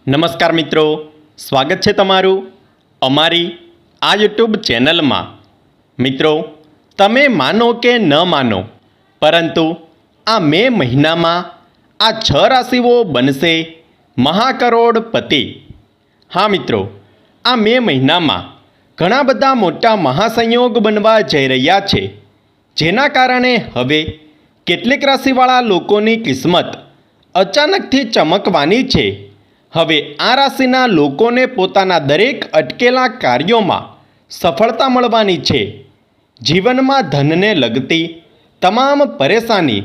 નમસ્કાર મિત્રો, સ્વાગત છે તમારું અમારી આ યુટ્યુબ ચેનલમાં। મિત્રો, તમે માનો કે ન માનો, પરંતુ આ મે મહિનામાં આ 6 રાશિઓ બનશે મહાકરોડપતિ। હા મિત્રો, આ મે મહિનામાં ઘણા બધા મોટા મહાસંયોગ બનવા જઈ રહ્યા છે, જેના કારણે હવે કેટલીક રાશિવાળા લોકોની કિસ્મત અચાનકથી ચમકવાની છે। હવે આ રાશિના લોકોને પોતાના દરેક અટકેલા કાર્યોમાં સફળતા મળવાની છે। જીવનમાં ધનને લગતી તમામ પરેશાની,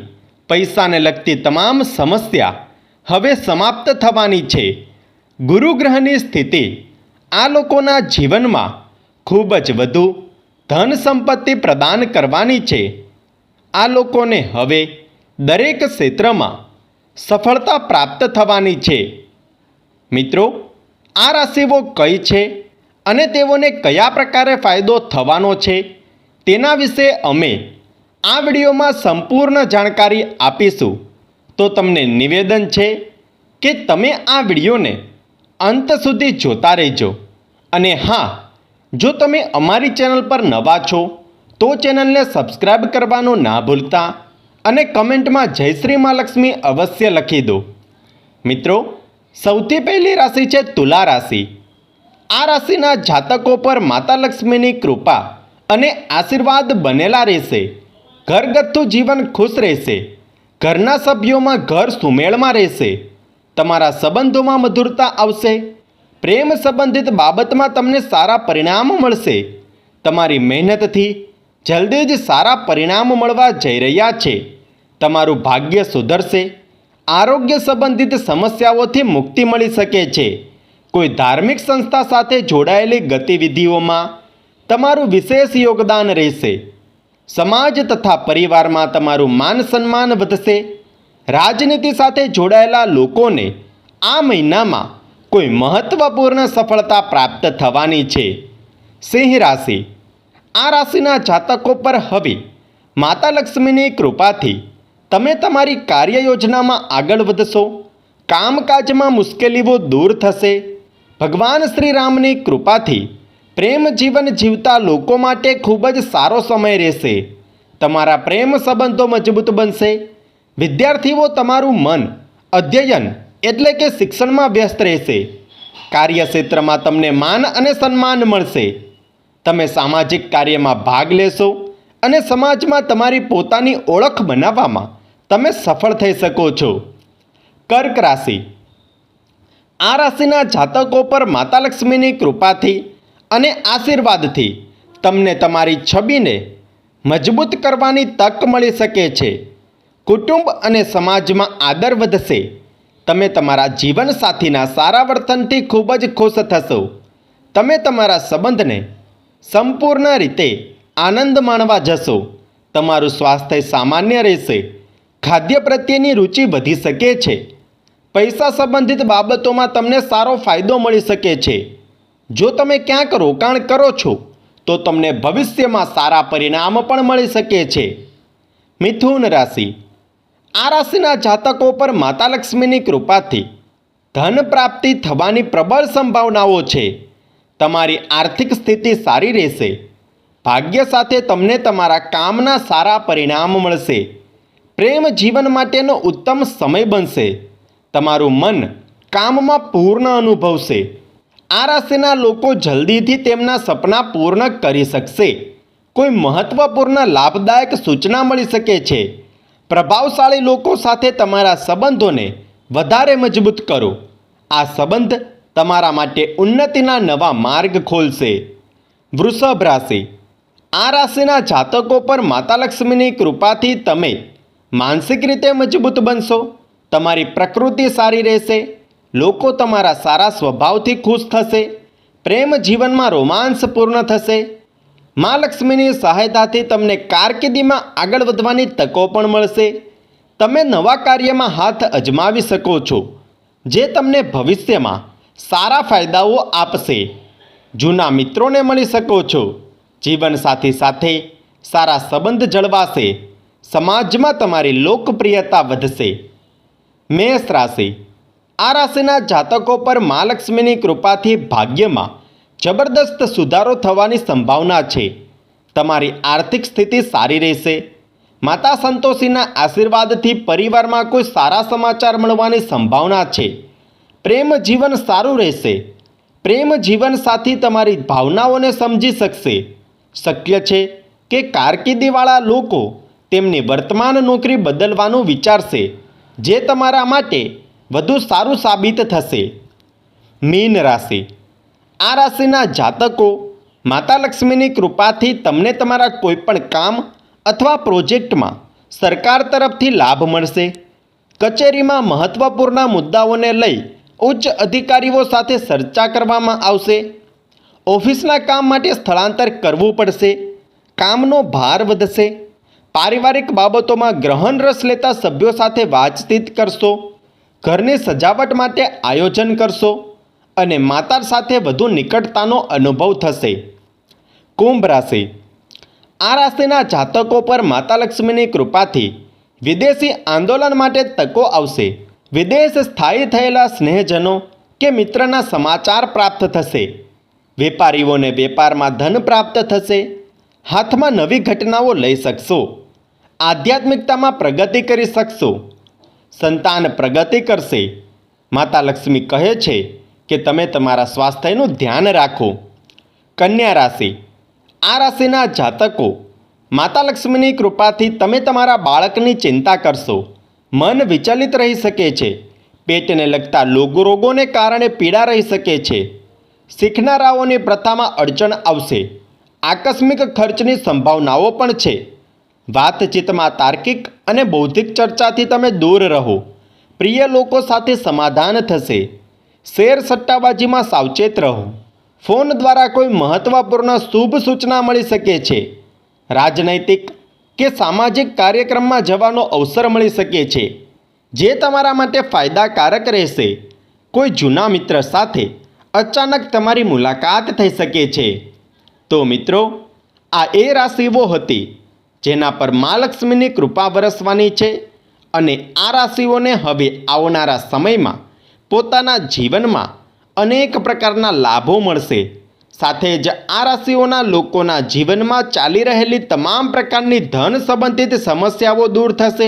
પૈસાને લગતી તમામ સમસ્યા હવે સમાપ્ત થવાની છે। ગુરુ ગ્રહની સ્થિતિ આ લોકોના જીવનમાં ખૂબ જ વધુ ધન સંપત્તિ પ્રદાન કરવાની છે। આ લોકોને હવે દરેક ક્ષેત્રમાં સફળતા પ્રાપ્ત થવાની છે। મિત્રો, આ રાશિઓ કઈ છે અને તેઓને કયા પ્રકારે ફાયદો થવાનો છે તેના વિશે અમે આ વિડીયોમાં સંપૂર્ણ જાણકારી આપીશું। તો તમને નિવેદન છે કે તમે આ વિડીયોને અંત સુધી જોતા રહેજો। અને હા, જો તમે અમારી ચેનલ પર નવા છો તો ચેનલને સબસ્ક્રાઈબ કરવાનું ના ભૂલતા અને કમેન્ટમાં જય શ્રી મા લક્ષ્મી અવશ્ય લખી દો। મિત્રો, સૌથી પહેલી રાશિ છે તુલા રાશિ। આ રાશિના જાતકો પર માતા લક્ષ્મીની કૃપા અને આશીર્વાદ બનેલા રહેશે। ઘરગથ્થુ જીવન ખુશ રહેશે। ઘરના સભ્યોમાં ઘર સુમેળમાં રહેશે। તમારા સંબંધોમાં મધુરતા આવશે। પ્રેમ સંબંધિત બાબતમાં તમને સારા પરિણામ મળશે। તમારી મહેનતથી જલ્દી જ સારા પરિણામ મળવા જઈ રહ્યા છે। તમારું ભાગ્ય સુધરશે। આરોગ્ય સંબંધિત સમસ્યાઓથી મુક્તિ મળી શકે છે। કોઈ ધાર્મિક સંસ્થા સાથે જોડાયેલી ગતિવિધિઓમાં તમારું વિશેષ યોગદાન રહેશે। સમાજ તથા પરિવારમાં તમારું માન સન્માન વધશે। રાજનીતિ સાથે જોડાયેલા લોકોને આ મહિનામાં કોઈ મહત્વપૂર્ણ સફળતા પ્રાપ્ત થવાની છે। સિંહ રાશિ। આ રાશિના જાતકો પર હવે માતા લક્ષ્મીની કૃપાથી તમે તમારી કાર્ય યોજનામાં આગળ વધશો। કામકાજમાં મુશ્કેલીઓ દૂર થશે। ભગવાન શ્રી રામની કૃપાથી પ્રેમ જીવન જીવતા લોકો માટે ખૂબ જ સારો સમય રહેશે। તમારા પ્રેમ સંબંધો મજબૂત બનશે। વિદ્યાર્થીઓ તમારું મન અધ્યયન એટલે કે શિક્ષણમાં વ્યસ્ત રહેશે। કાર્યક્ષેત્રમાં તમને માન અને સન્માન મળશે। તમે સામાજિક કાર્યમાં ભાગ લેશો અને સમાજમાં તમારી પોતાની ઓળખ બનાવવામાં તમે સફળ થઈ શકો છો। કર્ક રાશિ। આ રાશિના જાતકો પર માતા લક્ષ્મીની કૃપાથી અને આશીર્વાદથી તમને તમારી છબીને મજબૂત કરવાની તક મળી શકે છે। કુટુંબ અને સમાજમાં આદર વધશે। તમે તમારા જીવનસાથીના સારા વર્તનથી ખૂબ જ ખુશ થશો। તમે તમારા સંબંધને સંપૂર્ણ રીતે આનંદ માણવા જશો। તમારું સ્વાસ્થ્ય સામાન્ય રહેશે। ખાદ્ય પ્રત્યેની રુચિ વધી શકે છે। પૈસા સંબંધિત બાબતોમાં તમને સારો ફાયદો મળી શકે છે। જો તમે ક્યાંક રોકાણ કરો છો તો તમને ભવિષ્યમાં સારા પરિણામ પણ મળી શકે છે। મિથુન રાશિ। આ રાશિના જાતકો પર માતા લક્ષ્મીની કૃપાથી ધન પ્રાપ્તિ થવાની પ્રબળ સંભાવનાઓ છે। તમારી આર્થિક સ્થિતિ સારી રહેશે। ભાગ્ય સાથે તમને તમારા કામના સારા પરિણામ મળશે। પ્રેમ જીવન માટેનો ઉત્તમ સમય બનશે। તમારું મન કામમાં પૂર્ણ અનુભવશે। આ રાશિના લોકો જલ્દીથી તેમના સપના પૂર્ણ કરી શકશે। કોઈ મહત્વપૂર્ણ લાભદાયક સૂચના મળી શકે છે। પ્રભાવશાળી લોકો સાથે તમારા સંબંધોને વધારે મજબૂત કરો। આ સંબંધ તમારા માટે ઉન્નતિના નવા માર્ગ ખોલશે। વૃષભ રાશિ। આ રાશિના જાતકો પર માતા લક્ષ્મીની કૃપાથી તમે માનસિક રીતે મજબૂત બનશો। તમારી પ્રકૃતિ સારી રહેશે। લોકો તમારા સારા સ્વભાવથી ખુશ થશે। પ્રેમ જીવનમાં રોમાંસ પૂર્ણ થશે। મા લક્ષ્મીની સહાયતાથી તમને કારકિર્દીમાં આગળ વધવાની તકો પણ મળશે। તમે નવા કાર્યમાં હાથ અજમાવી શકો છો, જે તમને ભવિષ્યમાં સારા ફાયદાઓ આપશે। જૂના મિત્રોને મળી શકો છો। જીવનસાથી સાથે સારા સંબંધ જળવાશે। સમાજમાં તમારી લોકપ્રિયતા વધશે। મેષ રાશિ। આ રાશિના જાતકો પર મા લક્ષ્મીની કૃપાથી ભાગ્યમાં જબરદસ્ત સુધારો થવાની સંભાવના છે. તમારી આર્થિક સ્થિતિ સારી રહેશે. માતા સંતોષીના આશીર્વાદથી પરિવારમાં કોઈ સારા સમાચાર મળવાની સંભાવના છે. પ્રેમ જીવન સારું રહેશે. પ્રેમ જીવનસાથી તમારી ભાવનાઓને સમજી શકશે. શક્ય છે કે કારકિર્દીવાળા લોકો તેમની વર્તમાન નોકરી બદલવાનું વિચારશે, જે તમારા માટે વધુ સારું સાબિત થશે. મીન રાશિ. આ રાશિના જાતકો માતા લક્ષ્મીની કૃપાથી તમને તમારા કોઈપણ કામ અથવા પ્રોજેક્ટમાં સરકાર તરફથી લાભ મળશે. કચેરીમાં મહત્ત્વપૂર્ણ મુદ્દાઓને લઈ ઉચ્ચ અધિકારીઓ સાથે ચર્ચા કરવામાં આવશે. ઓફિસના કામ માટે સ્થળાંતર કરવું પડશે. કામનો ભાર વધશે. પારિવારિક બાબતોમાં ગ્રહણ રસ લેતા સભ્યો સાથે વાતચીત કરશો. ઘરની સજાવટ માટે આયોજન કરશો અને માતા સાથે વધુ નિકટતાનો અનુભવ થશે. કુંભ રાશિ. આ રાશિના જાતકો પર માતા લક્ષ્મીની કૃપાથી વિદેશી આંદોલન માટે તકો આવશે. વિદેશ સ્થાયી થયેલા સ્નેહજનો કે મિત્રના સમાચાર પ્રાપ્ત થશે. વેપારીઓને વેપારમાં ધન પ્રાપ્ત થશે. હાથમાં નવી ઘટનાઓ લઈ શકશો. આધ્યાત્મિકતામાં પ્રગતિ કરી શકશો. સંતાન પ્રગતિ કરશે. માતા લક્ષ્મી કહે છે કે તમે તમારા સ્વાસ્થ્યનું ધ્યાન રાખો. કન્યા રાશિ. આ રાશિના જાતકો માતા લક્ષ્મીની કૃપાથી તમે તમારા બાળકની ચિંતા કરશો. મન વિચલિત રહી શકે છે. પેટને લગતા રોગોને કારણે પીડા રહી શકે છે. શીખનારાઓની પ્રથામાં અડચણ આવશે. આકસ્મિક ખર્ચની સંભાવનાઓ પણ છે. વાતચીતમાં તાર્કિક અને બૌદ્ધિક ચર્ચાથી તમે દૂર રહો. પ્રિય લોકો સાથે સમાધાન થશે. શેર સટ્ટાબાજીમાં સાવચેત રહો. ફોન દ્વારા કોઈ મહત્ત્વપૂર્ણ શુભ સૂચના મળી શકે છે. રાજનૈતિક કે સામાજિક કાર્યક્રમમાં જવાનો અવસર મળી શકે છે, જે તમારા માટે ફાયદાકારક રહેશે. કોઈ જૂના મિત્ર સાથે અચાનક તમારી મુલાકાત થઈ શકે છે. તો મિત્રો, આ એ રાશિઓ હતી જેના પર મા લક્ષ્મીની કૃપા વરસવાની છે અને આ રાશિઓને હવે આવનારા સમયમાં પોતાના જીવનમાં અનેક પ્રકારના લાભો મળશે. સાથે જ આ રાશિઓના લોકોના જીવનમાં ચાલી રહેલી તમામ પ્રકારની ધન સંબંધિત સમસ્યાઓ દૂર થશે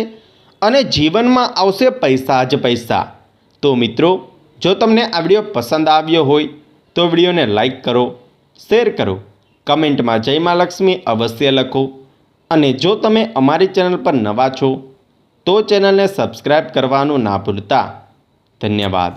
અને જીવનમાં આવશે પૈસા જ પૈસા. તો મિત્રો, જો તમને આ વિડીયો પસંદ આવ્યો હોય તો વિડીયોને લાઈક કરો, શેર કરો, કમેન્ટમાં જય મા લક્ષ્મી અવશ્ય લખો અને જો તમે અમારી ચેનલ પર નવા છો તો ચેનલને સબસ્ક્રાઈબ કરવાનું ના ભૂલતા. ધન્યવાદ.